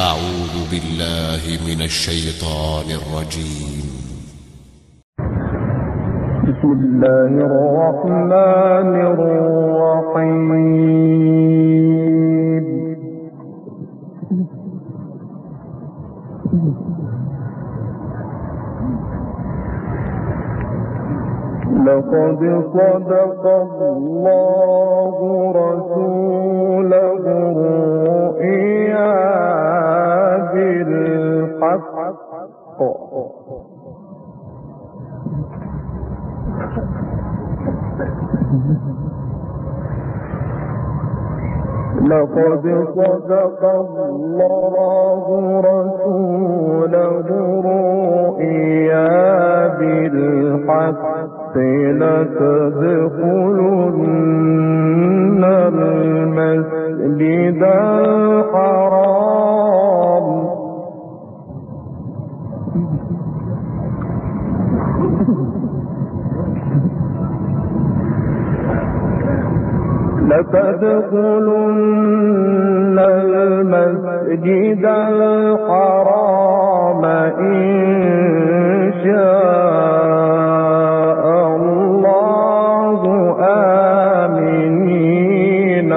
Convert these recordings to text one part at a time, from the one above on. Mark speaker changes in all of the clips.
Speaker 1: أعوذ بالله من الشيطان الرجيم.
Speaker 2: بسم الله الرحمن الرحيم. لقد صدق الله رسوله الرؤيا بالحق لقد صدق الله رسوله الرؤيا بالحق لتدخلن المسجد الحرام إن شاء الله آمنين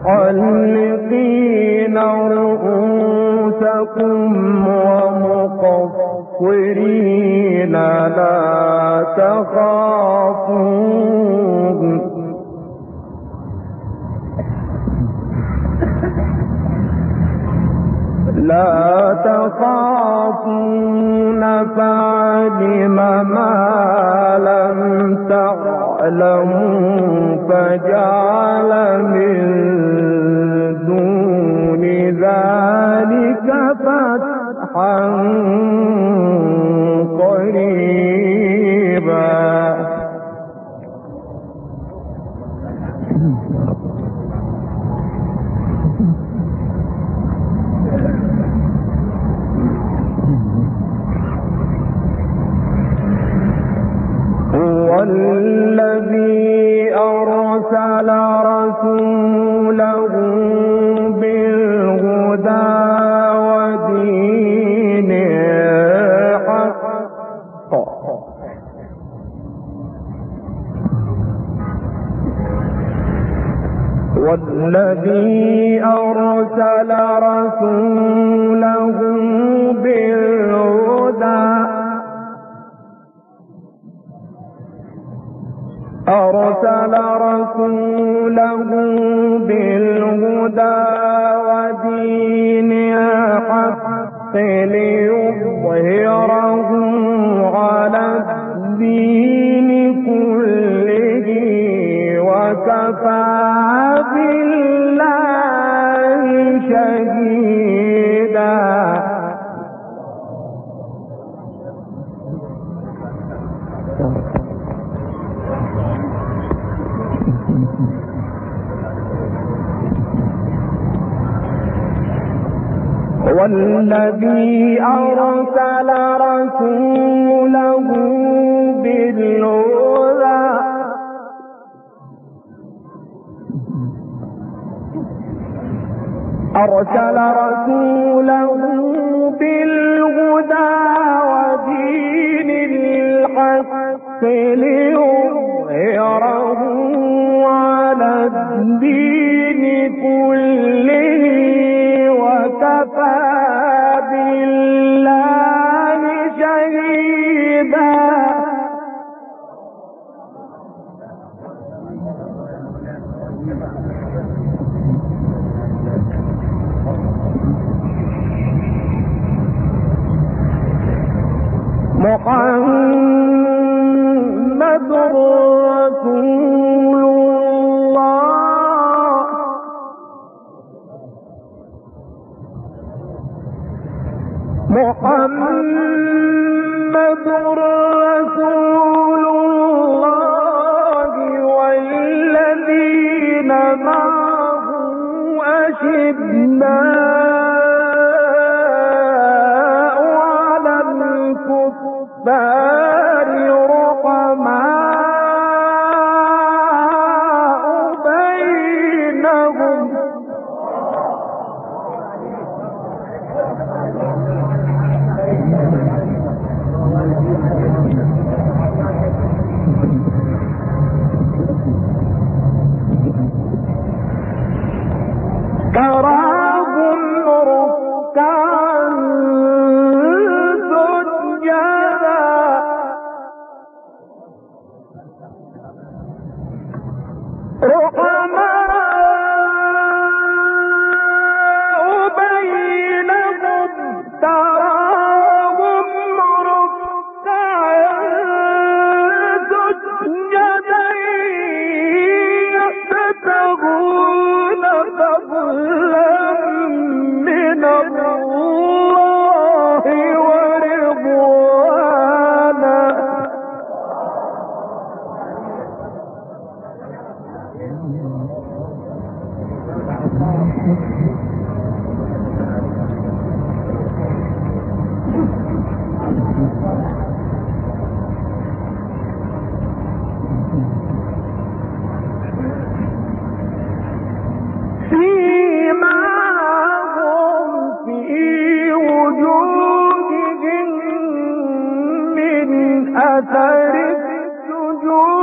Speaker 2: محلقين رؤوسكم ومقصرين لا تخافون فعلم ما لم تعلموا فجعل من دون ذلك فتحا قريبا. هو الذي أرسل رسوله بالهدى ودين الحق والذي أرسل رسوله بالهدى ودين الحق ليظهره على الدين كله وكفى بالله شهيدا. والذي أرسل رسوله بالهدى ودين الحق ليظهره على الدين كله وكفى بالله شهيدا. محمد رسول الله محمد رسول الله والذين معه أشداء على الكفار رحماء بينهم تراهم ركعا سجدا رحماء بينهم تراهم ركعا سجدا يبتغون فضلا من الله ورضوانا سيماهم في وجوههم من أثر السجود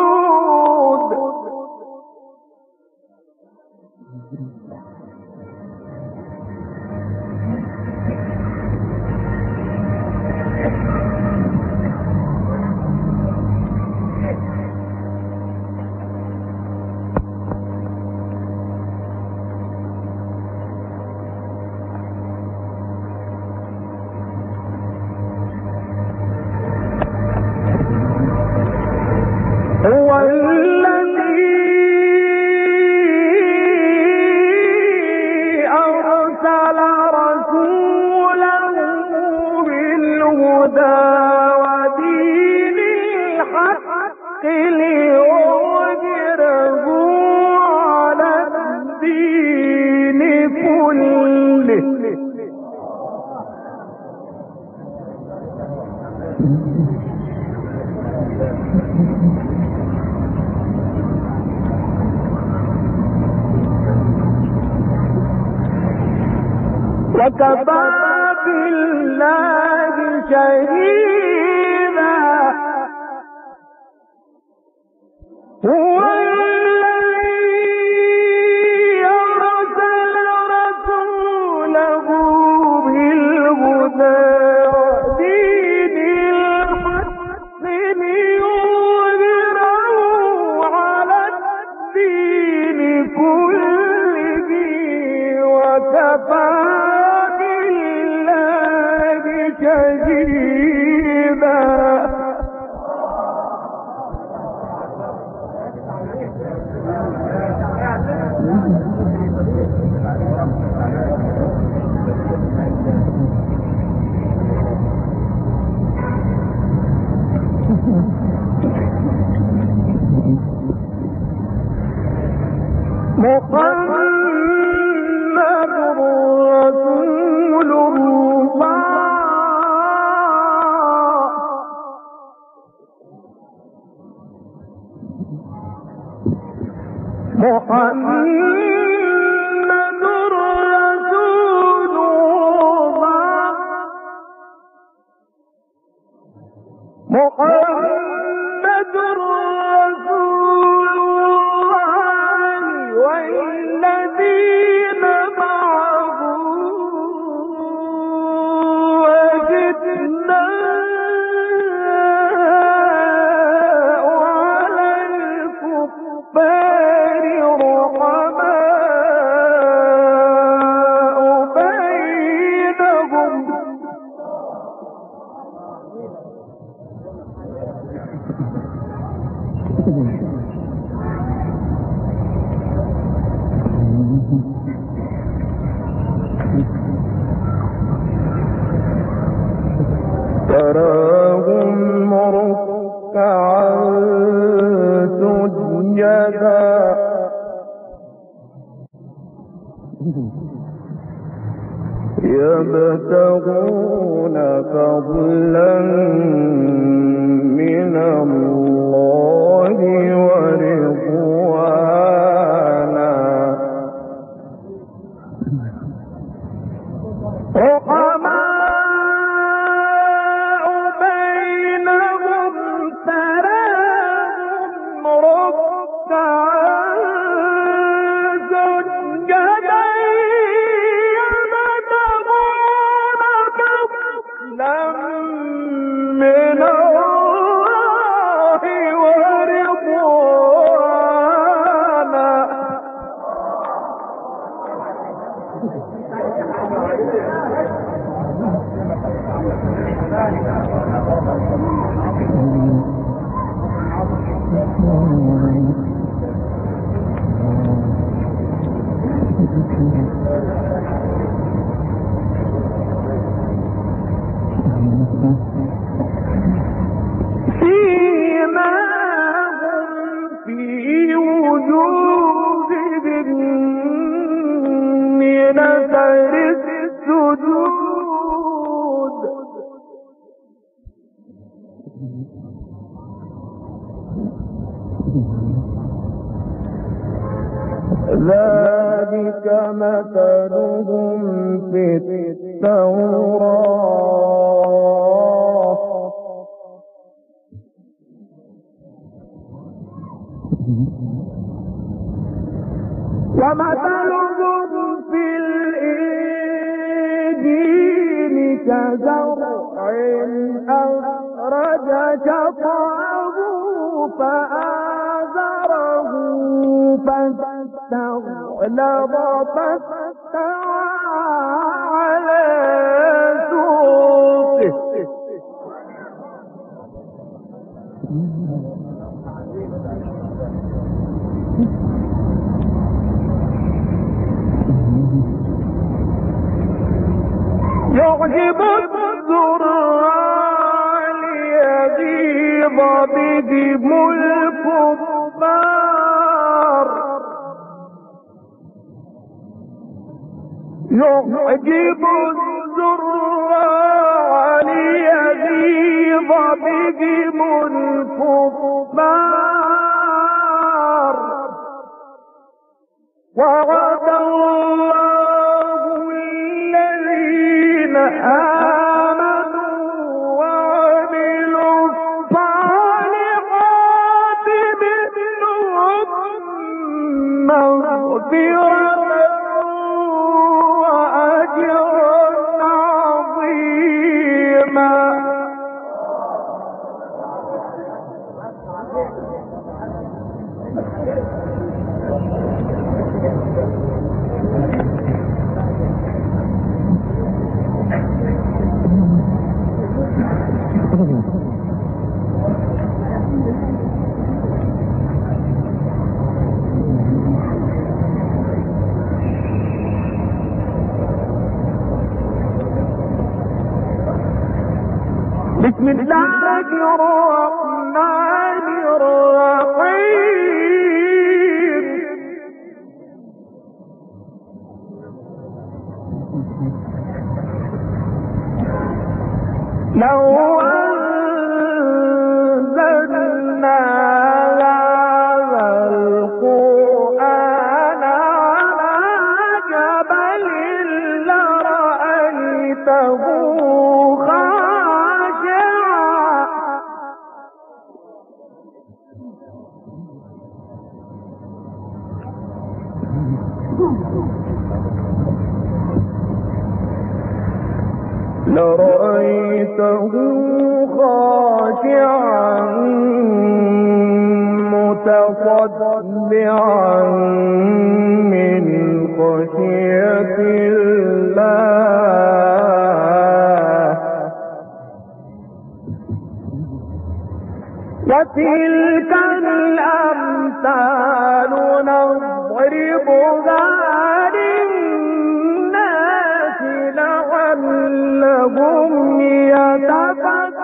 Speaker 2: هو الذي أرسل رسوله بالهدى ودين الحق ليظهره على الدين كله وكفى بالله شهيدا هو الذي أرسل رسوله بالهدى ودين الحق ليظهره على الدين كله وكفى شهيدا محمد رسول الله محمد رسول الله محمد رسول الله والذين معه أشداء على الكفار رحماء بينهم تراهم ركعا سجدا يبتغون فضلا من الله ورضوانا رحماء بينهم تراهم ركعا سجدا يبتغون فضلا من الله ورضوانا سيماهم في وجوههم من أثر السجود ذلك مثلهم في التوراة ومثلهم في الإنجيل كزرع أخرج شطأه فآزره فاستغلظ فاستوى على سوقه يعجب الزراع ليغيظ بهم الكفار يعجب الزراع ليغيظ بهم الكفار وعد الله الذين آمنوا وعملوا الصالحات منهم مغفرة وأجرا عظيما بسم الله الرحمن الرحيم لو أنزلنا هذا القرآن على جبل لرأيته لرأيته خاشعا متصدعا من خشية الله وتلك الأمثال نضربها للناس لعلهم يتفكرون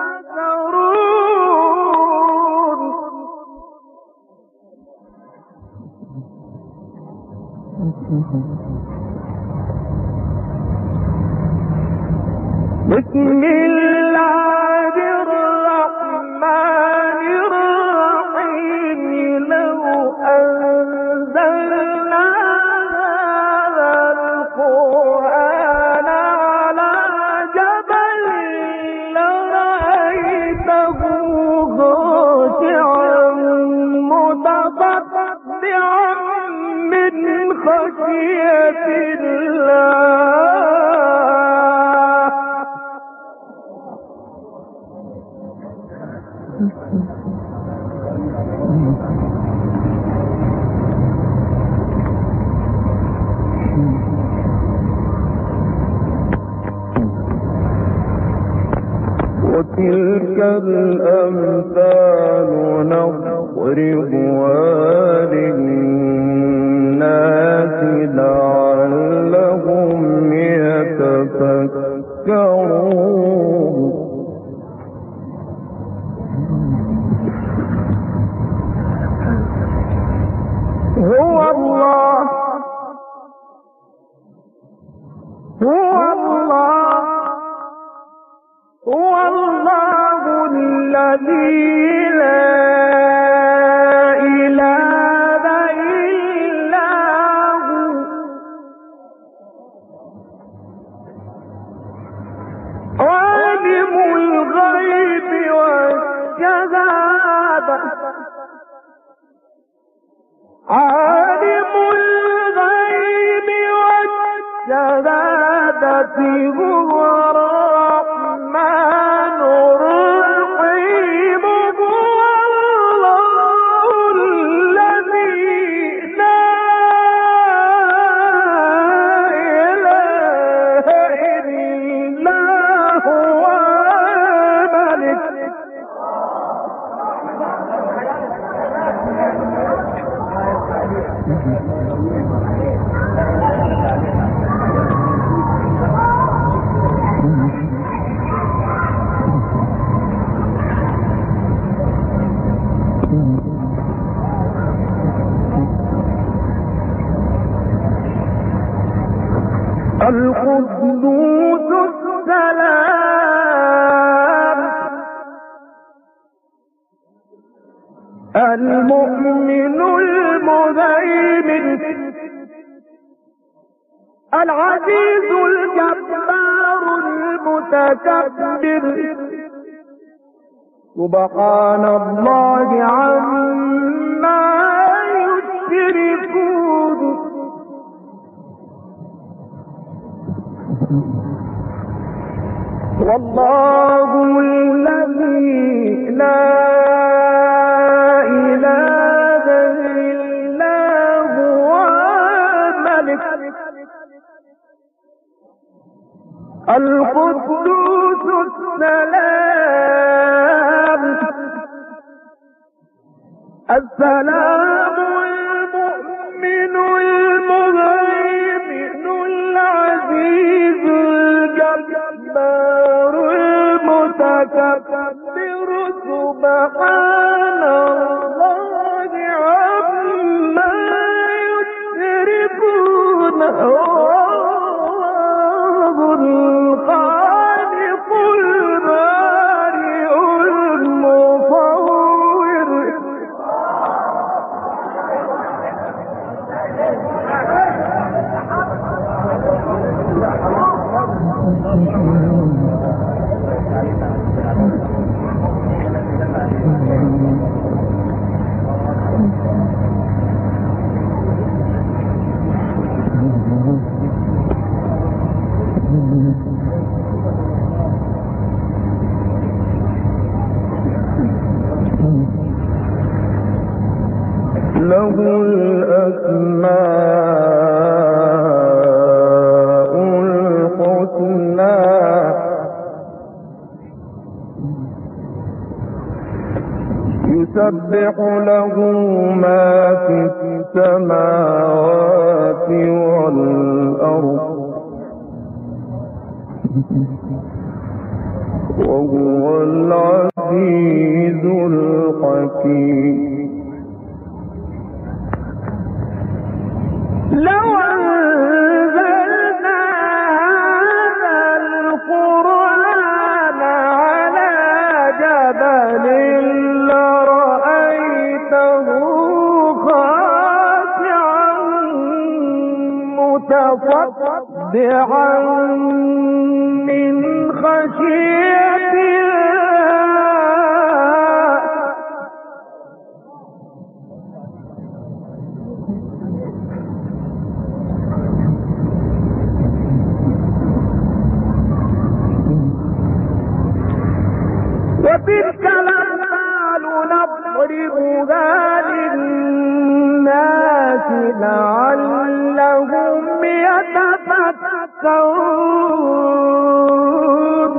Speaker 2: بسم الله الرحمن الرحيم لو أنزلنا هذا القرآن على جبل لرأيته خاشعا متصدعا من خشية الله. وتلك الأمثال نضربها للناس لعلهم يتفكرون. هو الله هو الله هو الله الذي لا إله إلا هو عالم الغيب والشهادة عالم الغيب والشهادة هو الرحمن الرحيم. هو الله الذي لا إله إلا هو الملك القدوس السلام المؤمن المهيمن العزيز الجبار المتكبر سبحان الله عما يشركون. والله الذي لا إله إلا هو الملك القدوس السلام السلام المؤمن المهيمن العزيز الجبار المتكبر سبحان الله عما يشركون. الخالق البارئ المصور له الأسماء الحسنى يسبح له ما في السماوات والأرض وهو العزيز الحكيم. لو أنزلنا هذا القرآن متصدعا من خشية وتلك الأمثال نضربها للناس لعلهم يتفكرون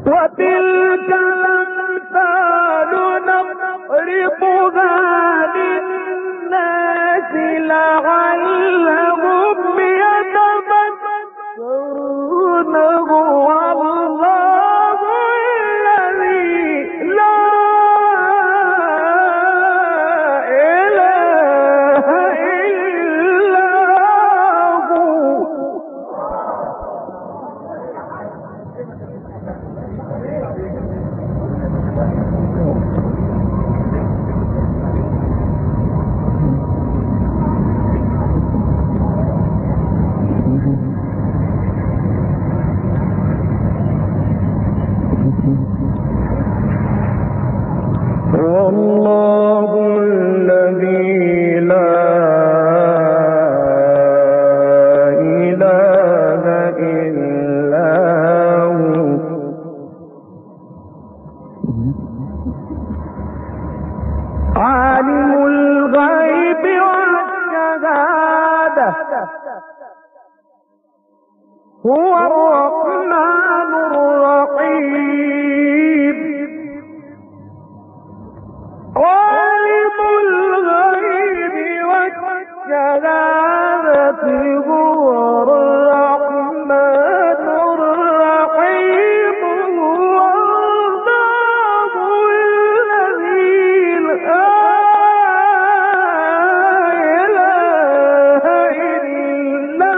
Speaker 2: وتلك الأمثال نضربها للناس لعلهم يتفكرون والله الذي لا إله إلا هو والله الذي لا إله إلا هو عالم الغيب والشهادة هو الرحمن الرحيم عالم الغيب والشهادة هو الرحمن الرحيم والله الذي لا إله إلا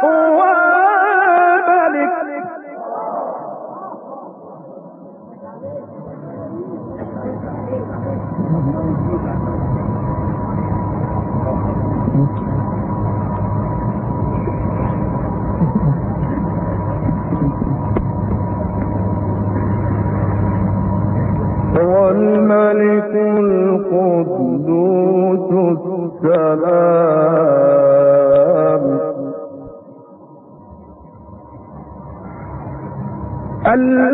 Speaker 2: هو الملك هو الملك القدوس السلام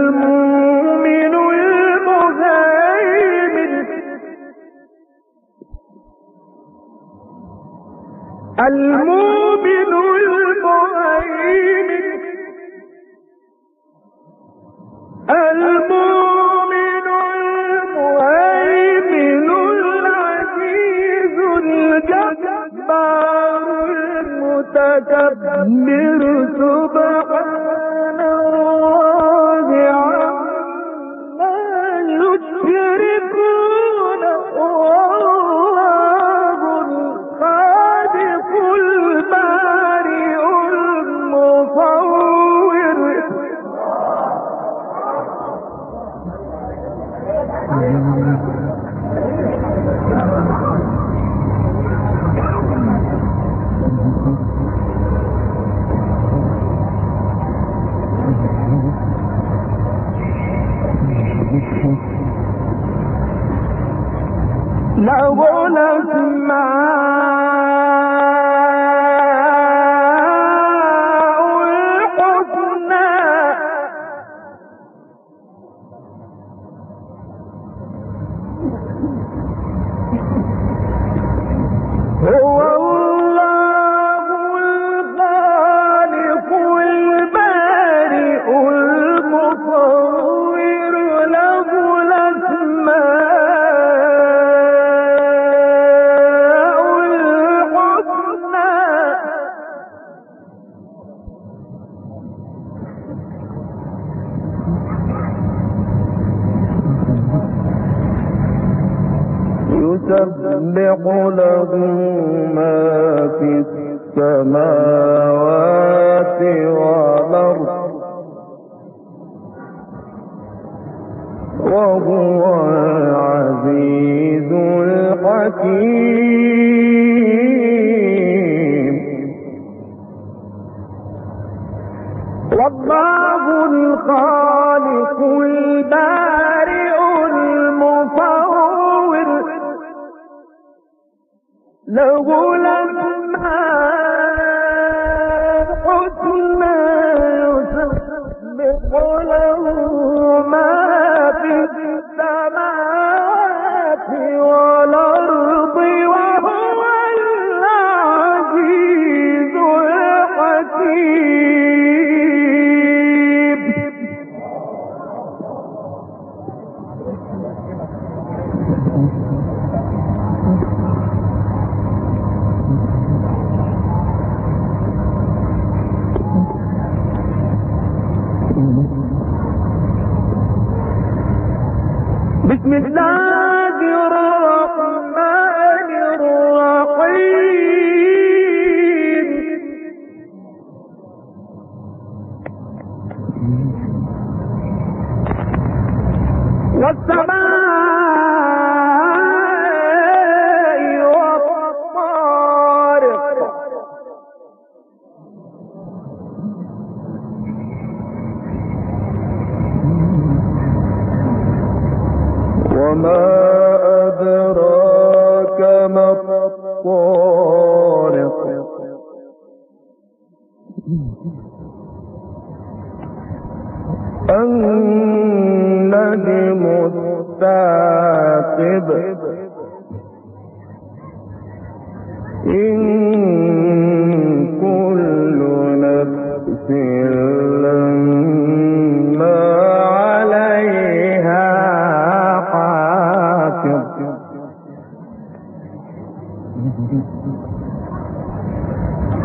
Speaker 2: المؤمن المهيمن المؤمن المهيمن المؤمن المهيمن العزيز الجبار المتكبر سبحان الله عما يشركون والله الخالق البارئ المصور له الأسماء الحسنى هو الله الخالق البارئ المصور له الأسماء يسبح له ما في السماوات والأرض وهو العزيز الحكيم والله الخالق البارئ المصور له الأسماء الحسنى يسبح له ما في السماوات والأرض وهو العزيز الحكيم. بسم الله الرحمن الرحيم. والسماء والطارق وما أدراك ما الطارق النجم الثاقب إن كل نفس لما عليها حافظ.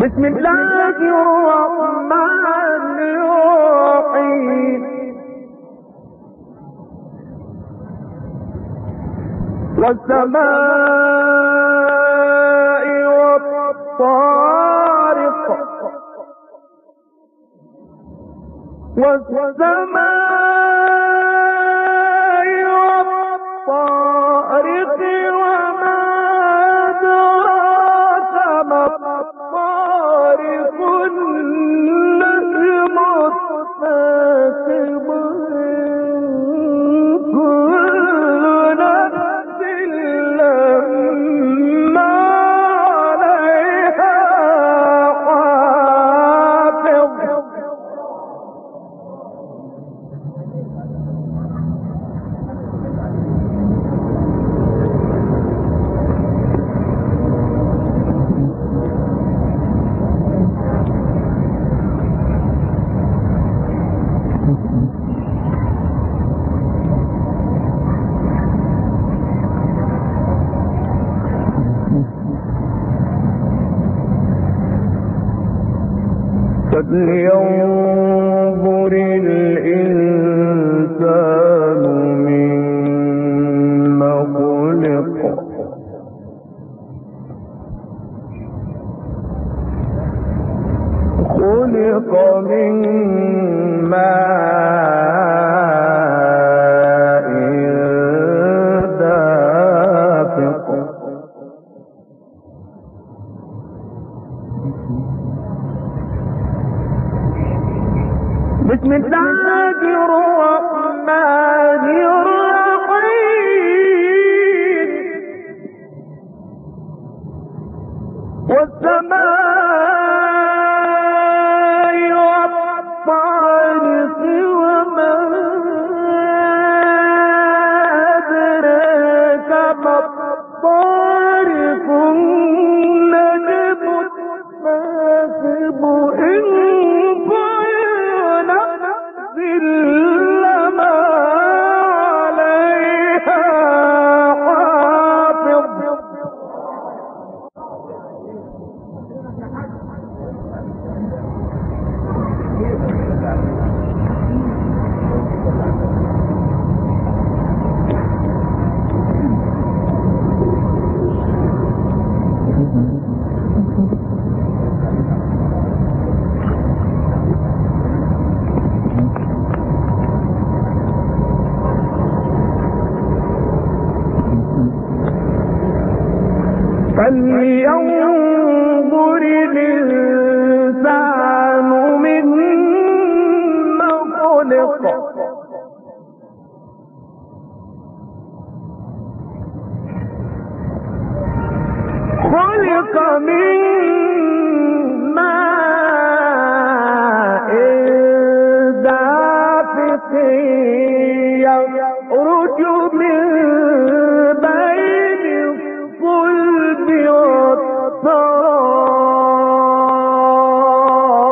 Speaker 2: بسم الله الرحمن الرحيم. والسماء والطارق والسماء والطارق وما أدراك ما الطارق النجم الثاقب كل نفس لما عليها حافظ. فلينظر الإنسان مما خلق خلق من ماء دافق بسم الله الرحمن الرحيم. والسماء والطارق وما أدراك ما الطارق النجم الثاقب إن لما عليها حافظ. فلينظر الإنسان مما من ماء دافق يخرج من بين الصلب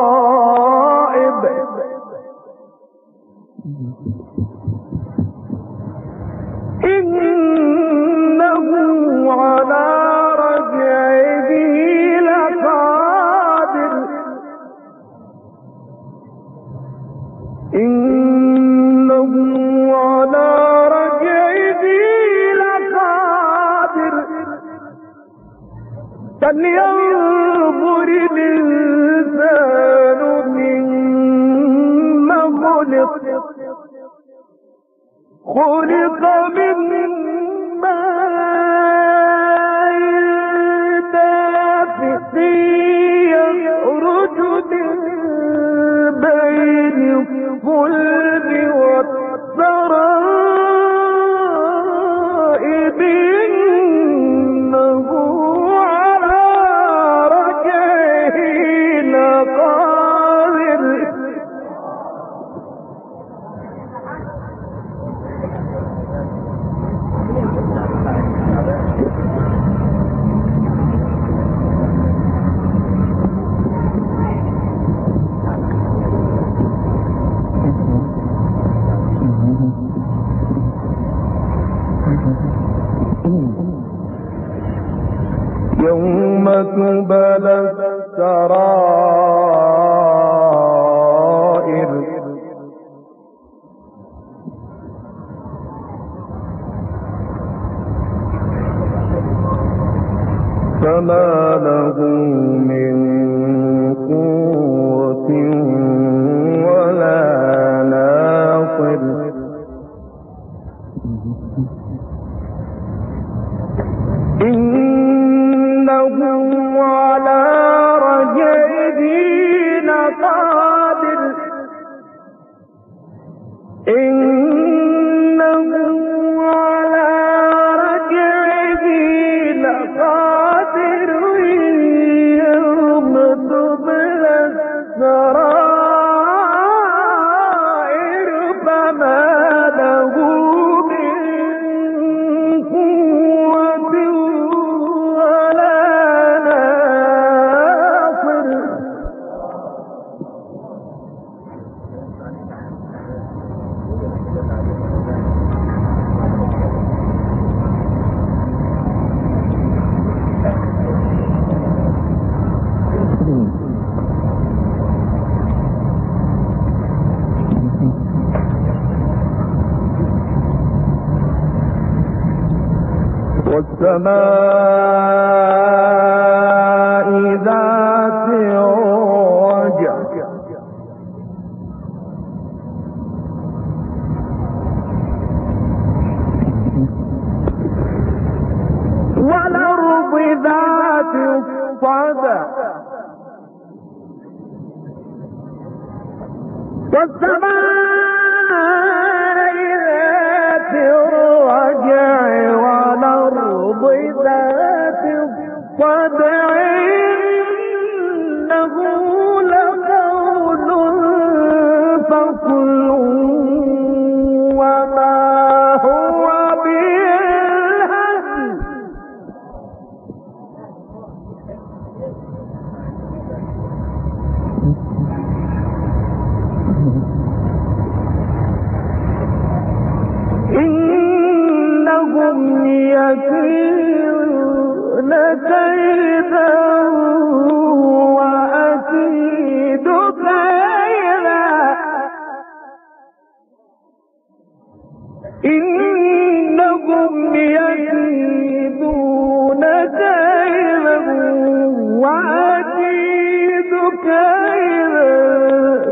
Speaker 2: والترائب إنه على رجعه لقادر إنه على رجعه لقادر فلينظر الإنسان مما خلق من ماء دافق يخرج من بين الصلب والترائب إنه على رجعه لقادر يوم تبلى السرائر فما له من قوة ولا ناصر إنه على رجعه لقادر إنه على رجعه لقادر يوم تبلى السرائر فما له من قوة ولا ناصر والسماء ذات الرجع والأرض ذات الصدع والسماء ذات الرجع والأرض ذات الصدع إنه لقول فصل وما هو بالهزل إنهم يكيدون كيدا وأكيد كيدا إنهم يكيدون كيدا وأكيد كيدا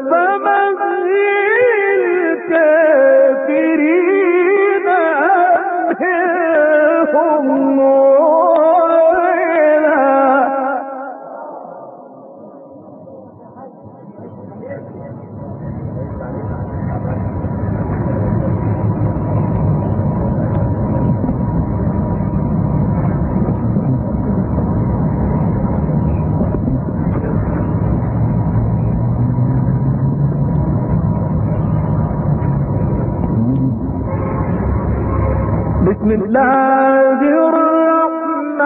Speaker 2: فمهل الكافرين أمهلهم رويدا بسم الله الرحمن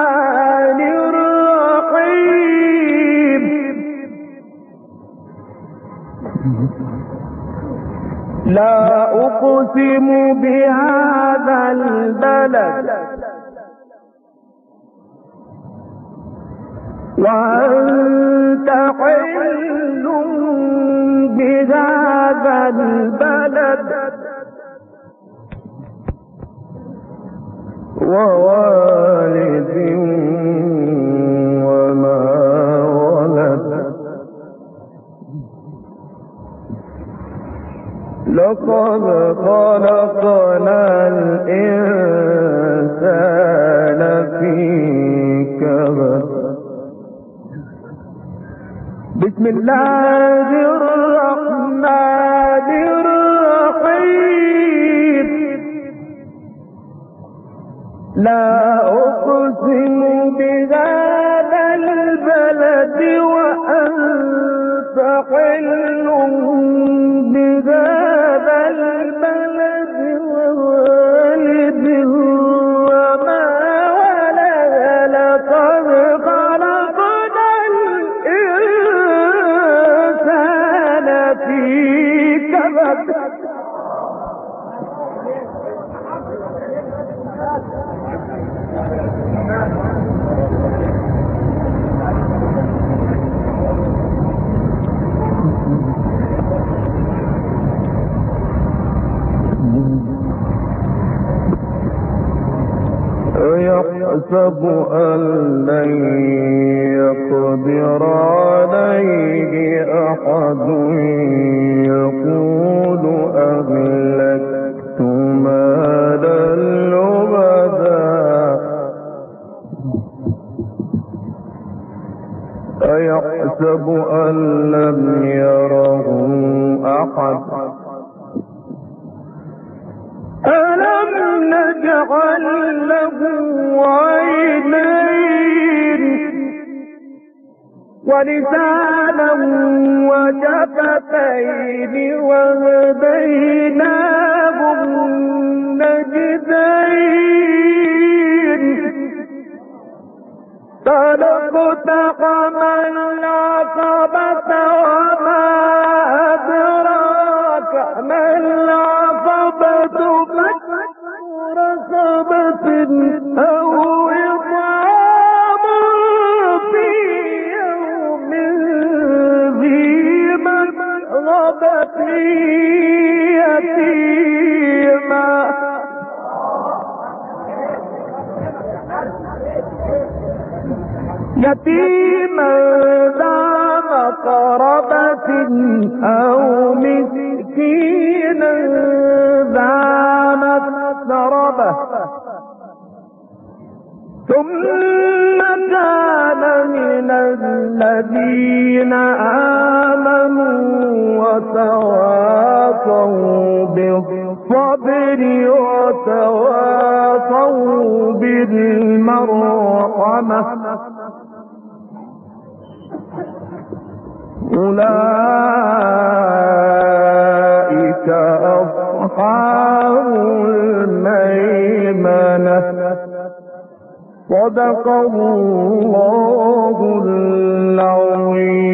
Speaker 2: الرحيم لا أقسم بهذا البلد وأنت حل بهذا البلد ووالد وما ولد لقد خلقنا الإنسان في كبد بسم الله الرحمن الرحيم لا أقسم بهذا البلد وأنت حل بهذا البلد ووالد وما ولد لقد خلقنا الإنسان في كبد يحسب أن لن يقدر عليه أحد يقول أهلكت مالا لبدا أيحسب أن لم يره أحد ألم نجعل له عينين ولسانا وشفتين وهديناه النجدين فلاقتحم العقبة وما أدراك ما العقبة رقبة أو إطعام في يوم ذي مسغبة يتيما ذا مقربة أو مسكينا ذا مسربة ثم كان من الذين آمنوا وتواصوا بالصبر وتواصوا بالمرحمة أولئك أصحاب الميمنة صدق الله العظيم.